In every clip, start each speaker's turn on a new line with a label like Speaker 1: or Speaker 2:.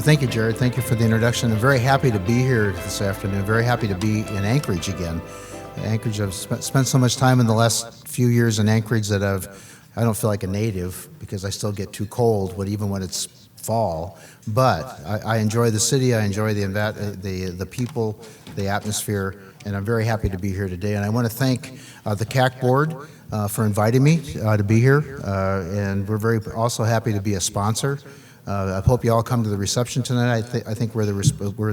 Speaker 1: Thank you, Jared. Thank you for the introduction. I'm very happy to be here this afternoon. Very happy to be in Anchorage again. Anchorage, I've spent so much time in the last few years in Anchorage that I don't feel like a native because I still get too cold, even when it's fall. But I enjoy the city. I enjoy the people, the atmosphere, and I'm very happy to be here today. And I want to thank the CAC board for inviting me to be here, and we're very also happy to be a sponsor. I hope you all come to the reception tonight. I think we're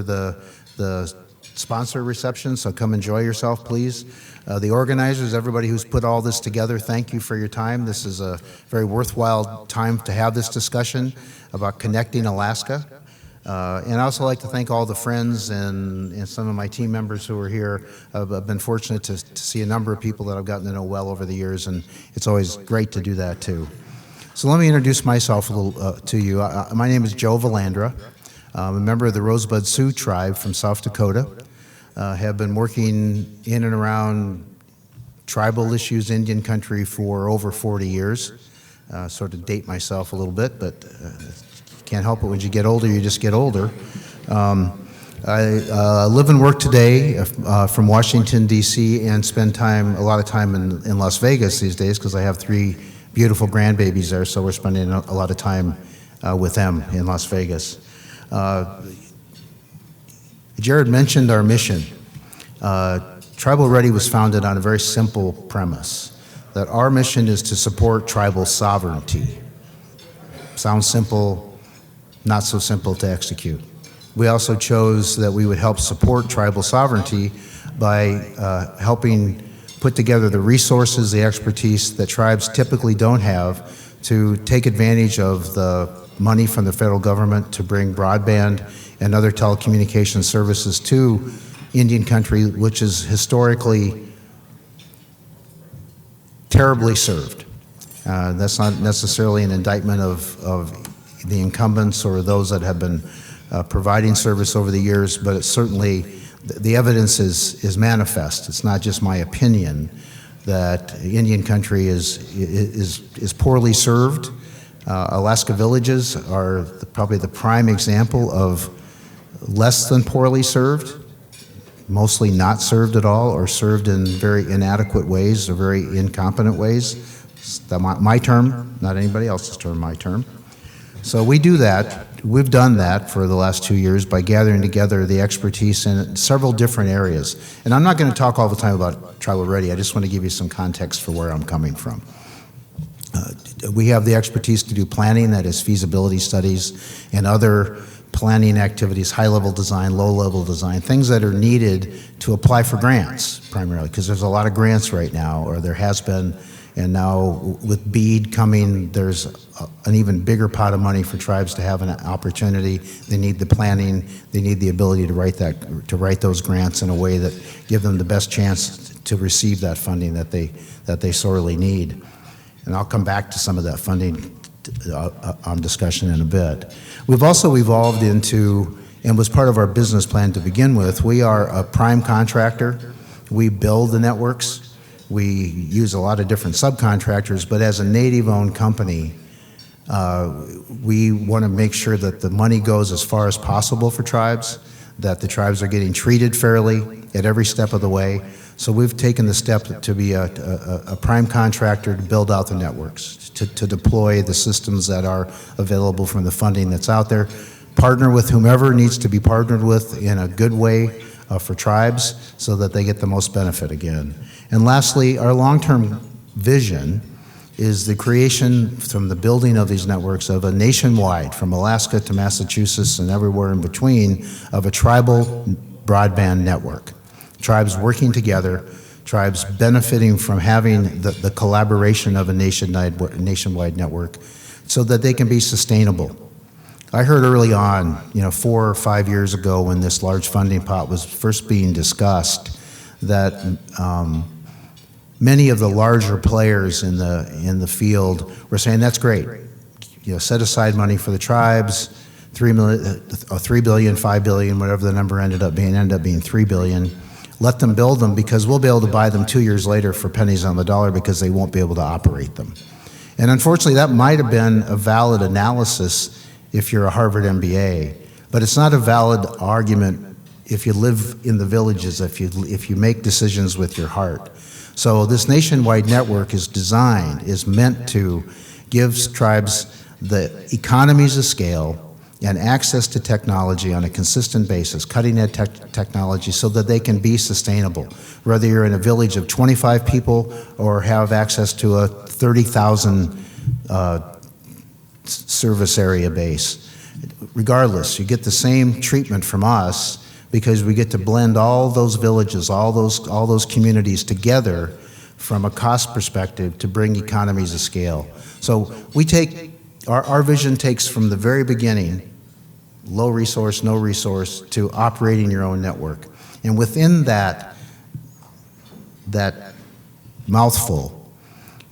Speaker 1: the sponsor reception, so come enjoy yourself, please. The organizers, everybody who's put all this together, thank you for your time. This is a very worthwhile time to have this discussion about connecting Alaska. And I also like to thank all the friends and some of my team members who are here. I've been fortunate to see a number of people that I've gotten to know well over the years, and it's always great to do that too. So let me introduce myself a little to you. My name is Joe Valandra. I'm a member of the Rosebud Sioux tribe from South Dakota. Have been working in and around tribal issues, Indian country, for over 40 years. Sort of date myself a little bit, but can't help it. When you get older, you just get older. I live and work today from Washington, D.C., and spend a lot of time in Las Vegas these days because I have 3 beautiful grandbabies there, so we're spending a lot of time with them in Las Vegas. Jared mentioned our mission. Tribal Ready was founded on a very simple premise, that our mission is to support tribal sovereignty. Sounds simple, not so simple to execute. We also chose that we would help support tribal sovereignty by helping put together the resources, the expertise that tribes typically don't have to take advantage of the money from the federal government to bring broadband and other telecommunication services to Indian country, which is historically terribly served. That's not necessarily an indictment of the incumbents or those that have been providing service over the years, but it's certainly the evidence is manifest. It's not just my opinion that Indian country is poorly served. Alaska villages are probably the prime example of less than poorly served, mostly not served at all, or served in very inadequate ways or very incompetent ways. That's my term, not anybody else's term, my term. So we do that. We've done that for the last 2 years by gathering together the expertise in several different areas. And I'm not going to talk all the time about Tribal Ready. I just want to give you some context for where I'm coming from. We have the expertise to do planning, that is feasibility studies, and other planning activities, high-level design, low-level design, things that are needed to apply for grants, primarily, because there's a lot of grants right now, or there has been. And now with BEAD coming, there's an even bigger pot of money for tribes to have an opportunity. They need the planning. They need the ability to write those grants in a way that give them the best chance to receive that funding that they sorely need. And I'll come back to some of that funding discussion in a bit. We've also evolved into, and was part of our business plan to begin with, we are a prime contractor. We build the networks. We use a lot of different subcontractors, but as a native-owned company, we want to make sure that the money goes as far as possible for tribes, that the tribes are getting treated fairly at every step of the way. So we've taken the step to be a prime contractor to build out the networks, to deploy the systems that are available from the funding that's out there, partner with whomever needs to be partnered with in a good way for tribes so that they get the most benefit again. And lastly, our long-term vision is the creation from the building of these networks of a nationwide, from Alaska to Massachusetts and everywhere in between, of a tribal broadband network. Tribes working together, tribes benefiting from having the collaboration of a nationwide network so that they can be sustainable. I heard early on, 4 or 5 years ago when this large funding pot was first being discussed, that many of the larger players in the field were saying, that's great. Set aside money for the tribes, $3 billion, $5 billion, whatever the number ended up being $3 billion. Let them build them because we'll be able to buy them 2 years later for pennies on the dollar because they won't be able to operate them. And unfortunately, that might have been a valid analysis if you're a Harvard MBA. But it's not a valid argument if you live in the villages, if you make decisions with your heart. So this nationwide network is meant to give tribes the economies of scale and access to technology on a consistent basis, cutting-edge technology, so that they can be sustainable. Whether you're in a village of 25 people or have access to a 30,000 service area base. Regardless, you get the same treatment from us because we get to blend all those villages, all those communities together from a cost perspective to bring economies of scale. So we take, our vision takes from the very beginning, low resource, no resource, to operating your own network. And within that mouthful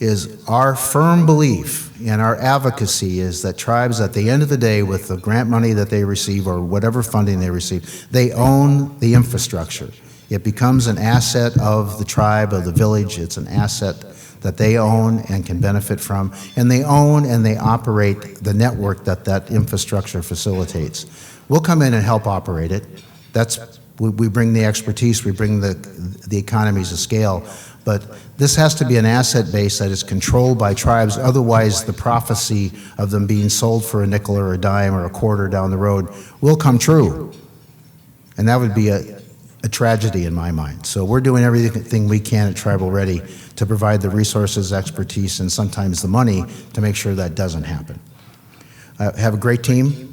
Speaker 1: is our firm belief and our advocacy is that tribes, at the end of the day, with the grant money that they receive or whatever funding they receive, they own the infrastructure. It becomes an asset of the tribe, of the village. It's an asset that they own and can benefit from. And they own and they operate the network that infrastructure facilitates. We'll come in and help operate it. We bring the expertise, we bring the economies of scale. But this has to be an asset base that is controlled by tribes. Otherwise, the prophecy of them being sold for a nickel or a dime or a quarter down the road will come true. And that would be a tragedy in my mind. So we're doing everything we can at Tribal Ready to provide the resources, expertise, and sometimes the money to make sure that doesn't happen. I have a great team.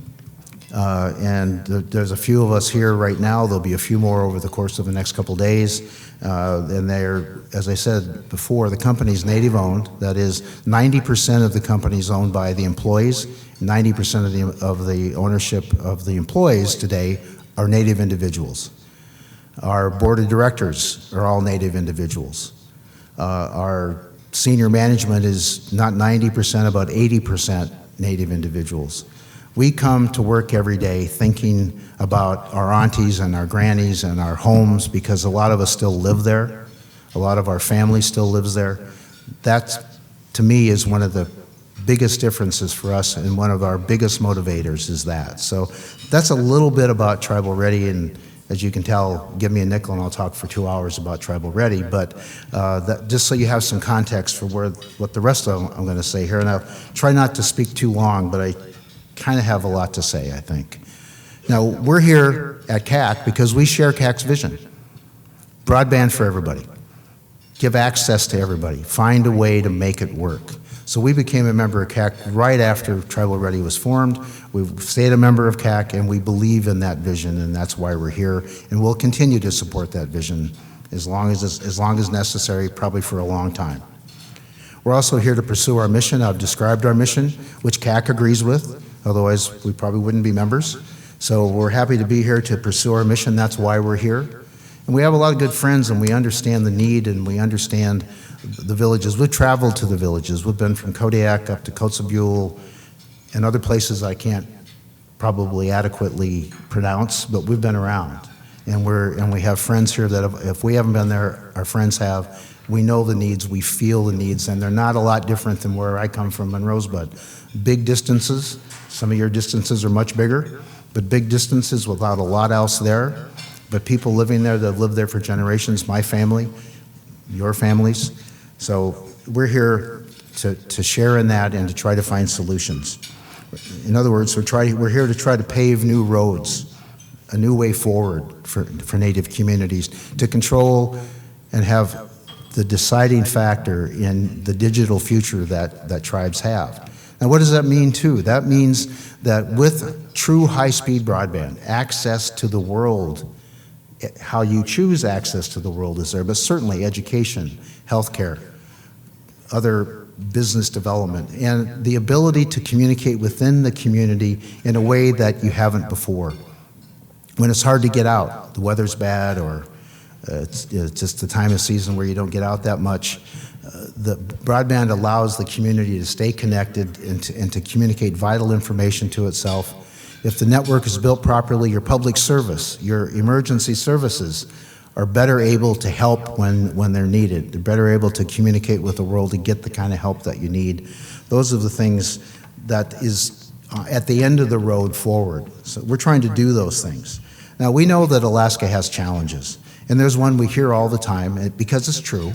Speaker 1: And there's a few of us here right now. There'll be a few more over the course of the next couple days. And they're, as I said before, the company's native owned. That is, 90% of the company's owned by the employees. 90% of the ownership of the employees today are native individuals. Our board of directors are all native individuals. Our senior management is not 90%, about 80% native individuals. We come to work every day thinking about our aunties and our grannies and our homes, because a lot of us still live there. A lot of our family still lives there. That, to me, is one of the biggest differences for us, and one of our biggest motivators is that. So that's a little bit about Tribal Ready, and as you can tell, give me a nickel and I'll talk for 2 hours about Tribal Ready, but just so you have some context for what the rest of I'm going to say here, and I'll try not to speak too long, but I kind of have a lot to say, I think. Now, we're here at CAC because we share CAC's vision. Broadband for everybody. Give access to everybody. Find a way to make it work. So we became a member of CAC right after Tribal Ready was formed. We've stayed a member of CAC, and we believe in that vision, and that's why we're here. And we'll continue to support that vision as long as necessary, probably for a long time. We're also here to pursue our mission. I've described our mission, which CAC agrees with. Otherwise, we probably wouldn't be members. So we're happy to be here to pursue our mission. That's why we're here. And we have a lot of good friends, and we understand the need, and we understand the villages. We've traveled to the villages. We've been from Kodiak up to Kotzebue and other places I can't probably adequately pronounce, but we've been around. And we have friends here that if we haven't been there, our friends have. We know the needs, we feel the needs, and they're not a lot different than where I come from in Rosebud. Big distances. Some of your distances are much bigger, but big distances without a lot else there. But people living there that have lived there for generations, my family, your families. So we're here to share in that and to try to find solutions. In other words, we're here to try to pave new roads, a new way forward for Native communities, to control and have the deciding factor in the digital future that tribes have. Now, what does that mean, too? That means that with true high-speed broadband, access to the world, how you choose access to the world is there, but certainly education, healthcare, other business development, and the ability to communicate within the community in a way that you haven't before. When it's hard to get out, the weather's bad, or it's just the time of season where you don't get out that much, the broadband allows the community to stay connected and to communicate vital information to itself. If the network is built properly, your public service, your emergency services are better able to help when they're needed. They're better able to communicate with the world to get the kind of help that you need. Those are the things that is at the end of the road forward. So we're trying to do those things. Now, we know that Alaska has challenges, and there's one we hear all the time, because it's true.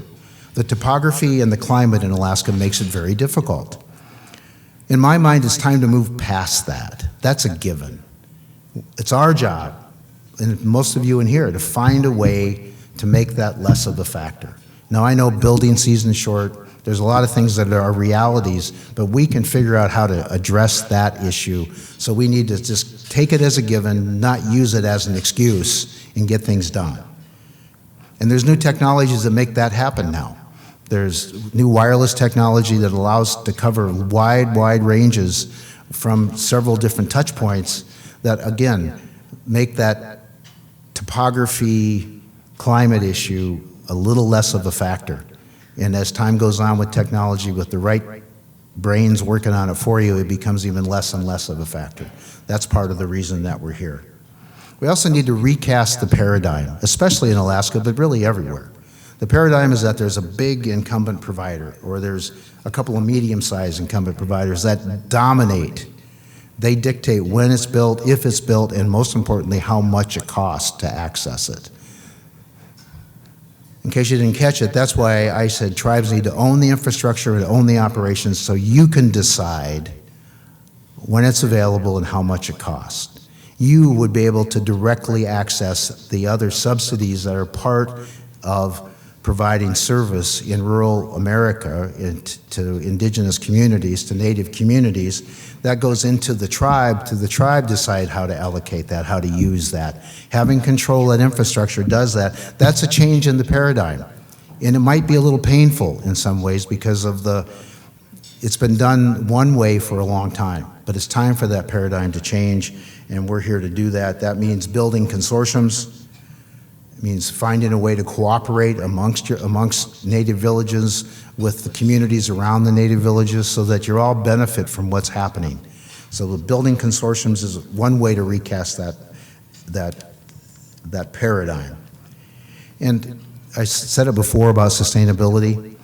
Speaker 1: The topography and the climate in Alaska makes it very difficult. In my mind, it's time to move past that. That's a given. It's our job, and most of you in here, to find a way to make that less of a factor. Now, I know building season's short. There's a lot of things that are realities, but we can figure out how to address that issue. So we need to just take it as a given, not use it as an excuse, and get things done. And there's new technologies that make that happen now. There's new wireless technology that allows to cover wide ranges from several different touch points that, again, make that topography, climate issue a little less of a factor. And as time goes on with technology, with the right brains working on it for you, it becomes even less and less of a factor. That's part of the reason that we're here. We also need to recast the paradigm, especially in Alaska, but really everywhere. The paradigm is that there's a big incumbent provider, or there's a couple of medium-sized incumbent providers that dominate. They dictate when it's built, if it's built, and most importantly, how much it costs to access it. In case you didn't catch it, that's why I said tribes need to own the infrastructure and own the operations, so you can decide when it's available and how much it costs. You would be able to directly access the other subsidies that are part of providing service in rural America to indigenous communities, to native communities. That goes into the tribe, to the tribe decide how to allocate that, how to use that. Having control of that infrastructure does that. That's a change in the paradigm. And it might be a little painful in some ways because of it's been done one way for a long time, but it's time for that paradigm to change, and we're here to do that. That means building consortiums. It means finding a way to cooperate amongst native villages with the communities around the native villages so that you all benefit from what's happening. So the building consortiums is one way to recast that paradigm. And I said it before about sustainability,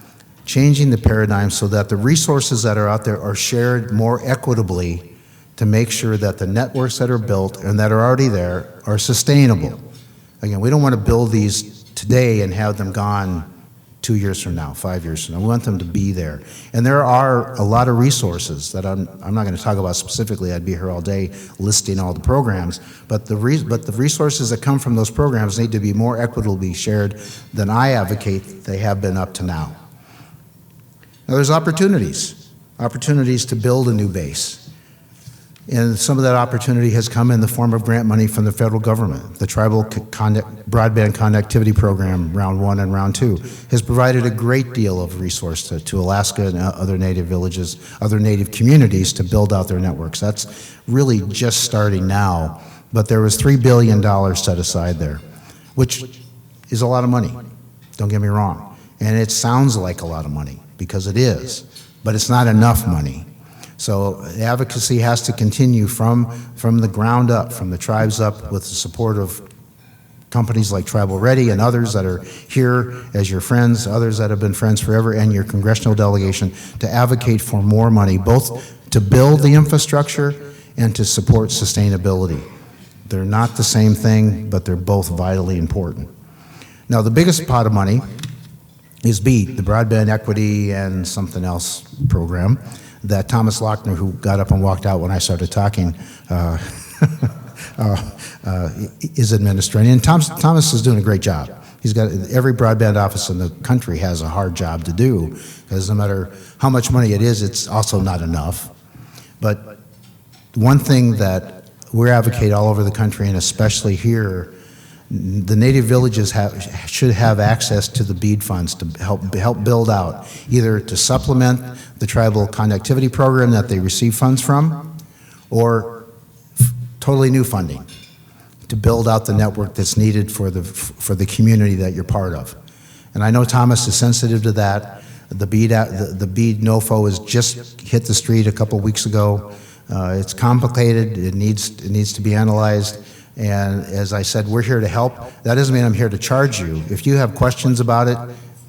Speaker 1: changing the paradigm so that the resources that are out there are shared more equitably to make sure that the networks that are built and that are already there are sustainable. Again, we don't want to build these today and have them gone 2 years from now, 5 years from now. We want them to be there. And there are a lot of resources that I'm not going to talk about specifically. I'd be here all day listing all the programs. But the resources that come from those programs need to be more equitably shared than I advocate they have been up to now. Now, there's opportunities to build a new base. And some of that opportunity has come in the form of grant money from the federal government. The Tribal Broadband Connectivity Program, Round 1 and Round 2, has provided a great deal of resource to Alaska and other native villages, other native communities to build out their networks. That's really just starting now, but there was $3 billion set aside there, which is a lot of money, don't get me wrong. And it sounds like a lot of money, because it is, but it's not enough money. So advocacy has to continue from the ground up, from the tribes up, with the support of companies like Tribal Ready and others that are here as your friends, others that have been friends forever, and your congressional delegation to advocate for more money, both to build the infrastructure and to support sustainability. They're not the same thing, but they're both vitally important. Now, the biggest pot of money is BEAD, the Broadband Equity and something else program, that Thomas Lochner, who got up and walked out when I started talking, is administrating. And Thomas is doing a great job. He's got every broadband office in the country has a hard job to do, because no matter how much money it is, it's also not enough. But one thing that we advocate all over the country, and especially here, the native villages should have access to the BEAD funds to help build out, either to supplement the tribal connectivity program that they receive funds from, or totally new funding to build out the network that's needed for the community that you're part of. And I know Thomas is sensitive to that. The BEAD NOFO has just hit the street a couple weeks ago. It's complicated. It needs to be analyzed. And as I said, we're here to help. That doesn't mean I'm here to charge you. If you have questions about it,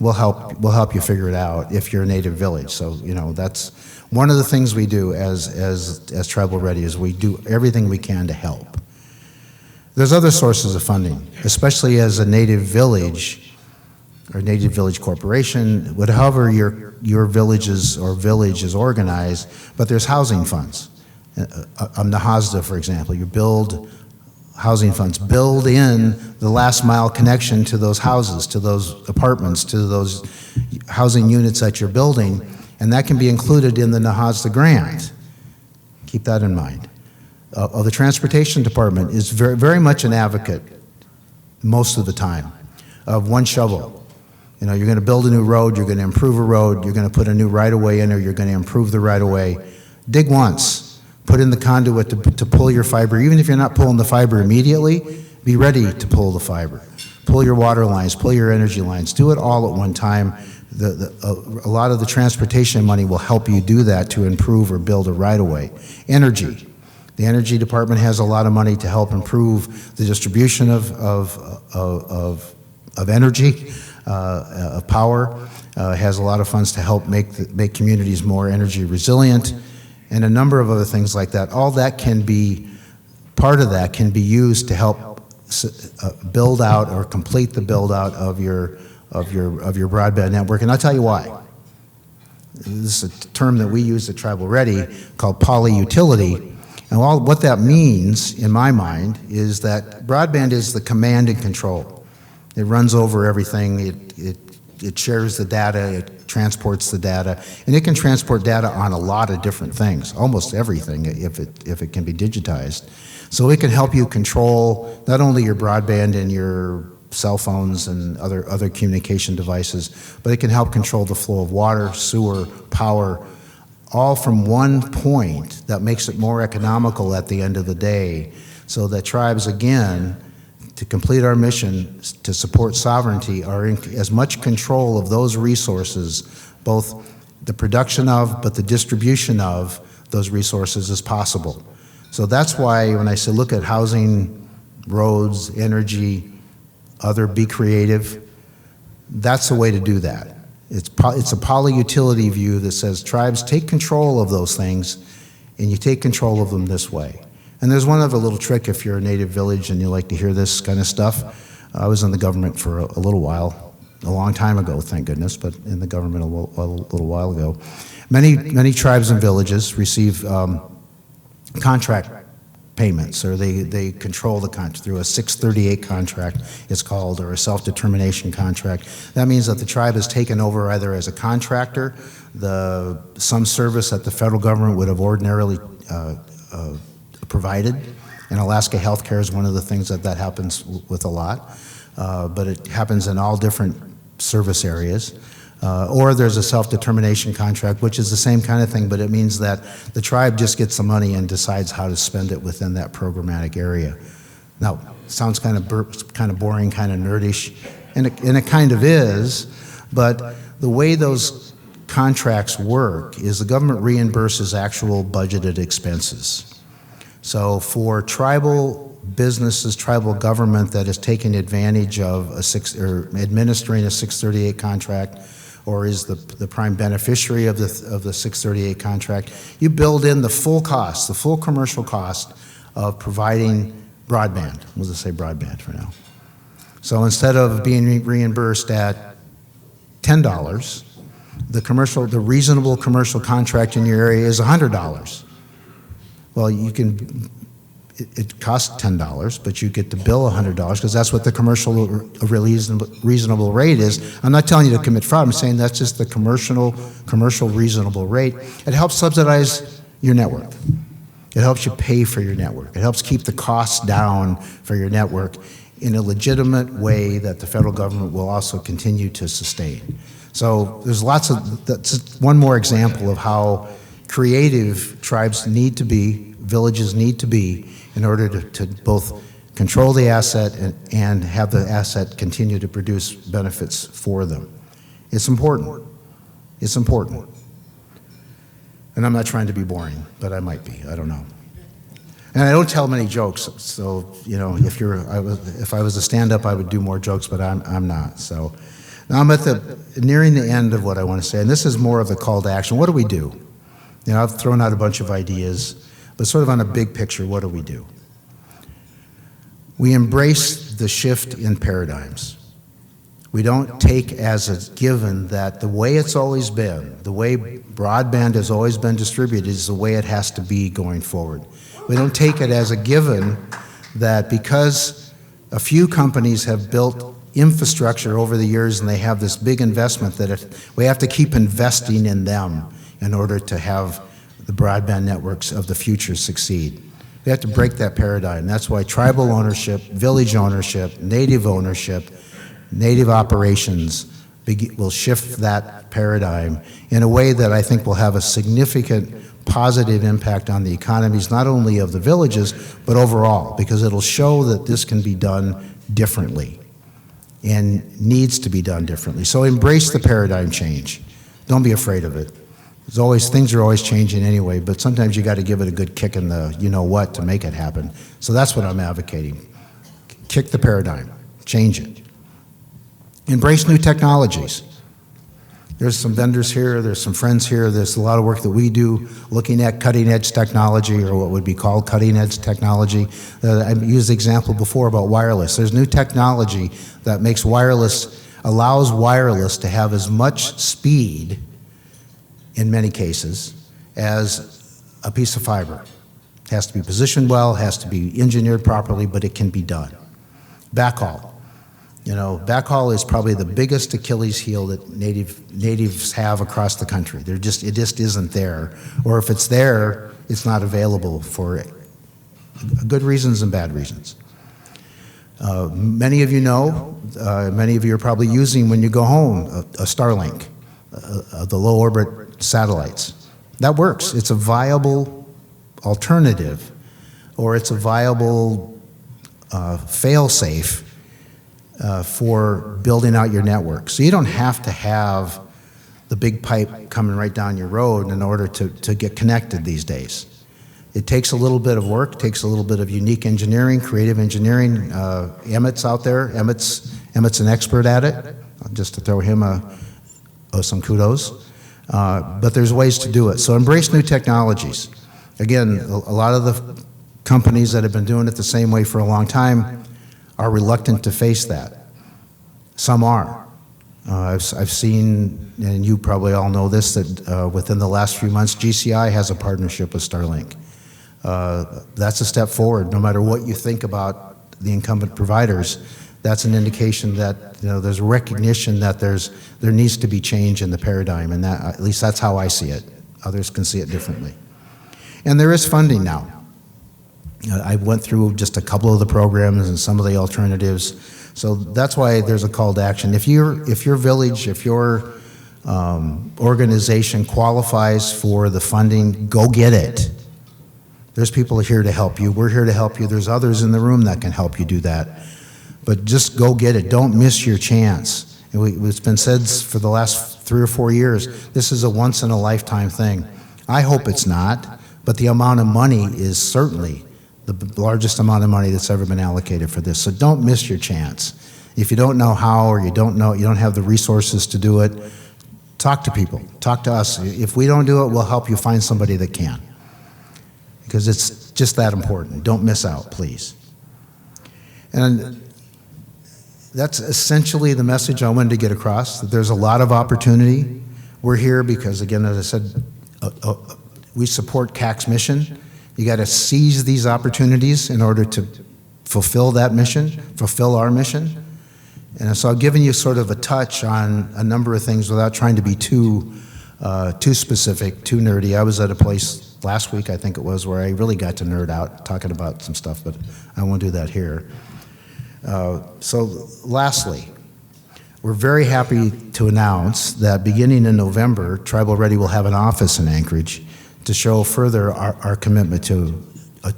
Speaker 1: we'll help you figure it out if you're a native village. So, that's one of the things we do as Tribal Ready is we do everything we can to help. There's other sources of funding, especially as a native village or native village corporation, however your village is organized, but there's housing funds. Nahasda, for example, you build housing funds, build in the last mile connection to those houses, to those apartments, to those housing units that you're building, and that can be included in the Nahasda grant. Keep that in mind. The transportation department is very, very much an advocate most of the time of one shovel. You're going to build a new road, you're going to improve a road, you're going to put a new right-of-way in, or you're going to improve the right-of-way. Dig once, put in the conduit to pull your fiber. Even if you're not pulling the fiber immediately, be ready to pull the fiber. Pull your water lines, pull your energy lines. Do it all at one time. A lot of the transportation money will help you do that to improve or build a right-of-way. Energy. The Energy Department has a lot of money to help improve the distribution of energy, of power. Has a lot of funds to help make communities more energy resilient, and a number of other things like that. All that can be, part of that can be used to help build out or complete the build out of your broadband network. And I'll tell you why. This is a term that we use at Tribal Ready called polyutility. And what that means, in my mind, is that broadband is the command and control. It runs over everything. It shares the data. It transports the data, and it can transport data on a lot of different things, almost everything, if it can be digitized. So it can help you control not only your broadband and your cell phones and other communication devices, but it can help control the flow of water, sewer, power, all from one point that makes it more economical at the end of the day, so that tribes, again, to complete our mission to support sovereignty, are in as much control of those resources, both the production of, but the distribution of those resources as possible. So that's why when I say look at housing, roads, energy, be creative, that's the way to do that. It's a polyutility view that says tribes take control of those things, and you take control of them this way. And there's one other little trick if you're a native village and you like to hear this kind of stuff. I was in the government for a little while, a long time ago, thank goodness, but in the government a little while ago. Many tribes and villages receive contract payments, or they control the contract through a 638 contract, it's called, or a self-determination contract. That means that the tribe is taken over either as a contractor, some service that the federal government would have ordinarily provided, and Alaska Healthcare is one of the things that happens with a lot, but it happens in all different service areas. Or there's a self-determination contract, which is the same kind of thing, but it means that the tribe just gets the money and decides how to spend it within that programmatic area. Now, it sounds kind of boring, kind of nerdish, and it kind of is, but the way those contracts work is the government reimburses actual budgeted expenses. So for tribal businesses, tribal government that is taking advantage of administering a 638 contract, or is the prime beneficiary of the 638 contract, you build in the full cost, the full commercial cost of providing broadband. We'll just say broadband for now. So instead of being reimbursed at $10, the reasonable commercial contract in your area is $100. Well, it costs $10, but you get to bill $100 because that's what the commercial reasonable rate is. I'm not telling you to commit fraud. I'm saying that's just the commercial reasonable rate. It helps subsidize your network. It helps you pay for your network. It helps keep the costs down for your network in a legitimate way that the federal government will also continue to sustain. So there's that's one more example of how creative tribes need to be, villages need to be, in order to both control the asset and have the asset continue to produce benefits for them. It's important. It's important. And I'm not trying to be boring, but I might be. I don't know. And I don't tell many jokes, so if I was a stand-up, I would do more jokes, but I'm not. So Now I'm nearing the end of what I want to say, and this is more of the call to action. What do we do? You know, I've thrown out a bunch of ideas, but sort of on a big picture, what do we do? We embrace the shift in paradigms. We don't take as a given that the way it's always been, the way broadband has always been distributed is the way it has to be going forward. We don't take it as a given that because a few companies have built infrastructure over the years and they have this big investment that we have to keep investing in them in order to have the broadband networks of the future succeed. We have to break that paradigm. That's why tribal ownership, village ownership, native operations will shift that paradigm in a way that I think will have a significant positive impact on the economies, not only of the villages, but overall, because it'll show that this can be done differently and needs to be done differently. So embrace the paradigm change. Don't be afraid of it. Things are always changing anyway, but sometimes you got to give it a good kick in the you-know-what to make it happen. So that's what I'm advocating. Kick the paradigm. Change it. Embrace new technologies. There's some vendors here, there's some friends here, there's a lot of work that we do looking at cutting-edge technology, or what would be called cutting-edge technology. I used the example before about wireless. There's new technology that allows wireless to have as much speed, in many cases, as a piece of fiber. It has to be positioned well, has to be engineered properly, but it can be done. Backhaul. You know, backhaul is probably the biggest Achilles heel that natives have across the country. It just isn't there. Or if it's there, it's not available for good reasons and bad reasons. Many of you know, many of you are probably using when you go home a Starlink, the low orbit satellites. That works. It's a viable alternative, or it's a viable fail-safe for building out your network. So you don't have to have the big pipe coming right down your road in order to get connected these days. It takes a little bit of work, takes a little bit of unique engineering, creative engineering. Emmett's out there. Emmett's an expert at it, just to throw him some kudos. But there's ways to do it. So embrace new technologies. Again, a lot of the companies that have been doing it the same way for a long time are reluctant to face that. Some are. I've seen, and you probably all know this, that within the last few months, GCI has a partnership with Starlink. That's a step forward. No matter what you think about the incumbent providers, that's an indication that there's a recognition that there needs to be change in the paradigm, and that, at least that's how I see it. Others can see it differently. And there is funding now. I went through just a couple of the programs and some of the alternatives. So that's why there's a call to action. If your village, if your organization qualifies for the funding, go get it. There's people here to help you. We're here to help you. There's others in the room that can help you do that. But just go get it. Don't miss your chance. It's been said for the last 3 or 4 years, this is a once-in-a-lifetime thing. I hope it's not, but the amount of money is certainly the largest amount of money that's ever been allocated for this. So don't miss your chance. If you don't know how, or you don't have the resources to do it, talk to people, talk to us. If we don't do it, we'll help you find somebody that can. Because it's just that important. Don't miss out, please. And that's essentially the message I wanted to get across, that there's a lot of opportunity. We're here because, again, as I said, we support CAC's mission. You got to seize these opportunities in order to fulfill that mission, fulfill our mission. And so I've given you sort of a touch on a number of things without trying to be too specific, too nerdy. I was at a place last week, I think it was, where I really got to nerd out talking about some stuff, but I won't do that here. So lastly, we're very happy to announce that beginning in November, Tribal Ready will have an office in Anchorage to show further our commitment to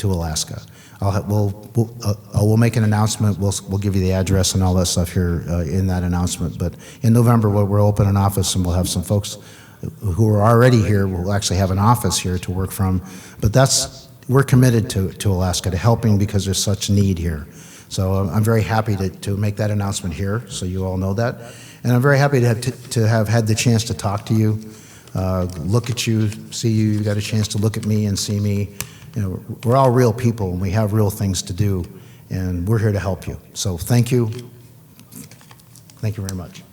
Speaker 1: Alaska. We'll make an announcement. We'll give you the address and all that stuff here in that announcement. But in November, we'll open an office, and we'll have some folks who are already here. We'll actually have an office here to work from. But we're committed to Alaska, to helping, because there's such need here. So I'm very happy to make that announcement here, so you all know that. And I'm very happy to have had the chance to talk to you, look at you, see you. You got a chance to look at me and see me. You know, we're all real people, and we have real things to do, and we're here to help you. So thank you. Thank you very much.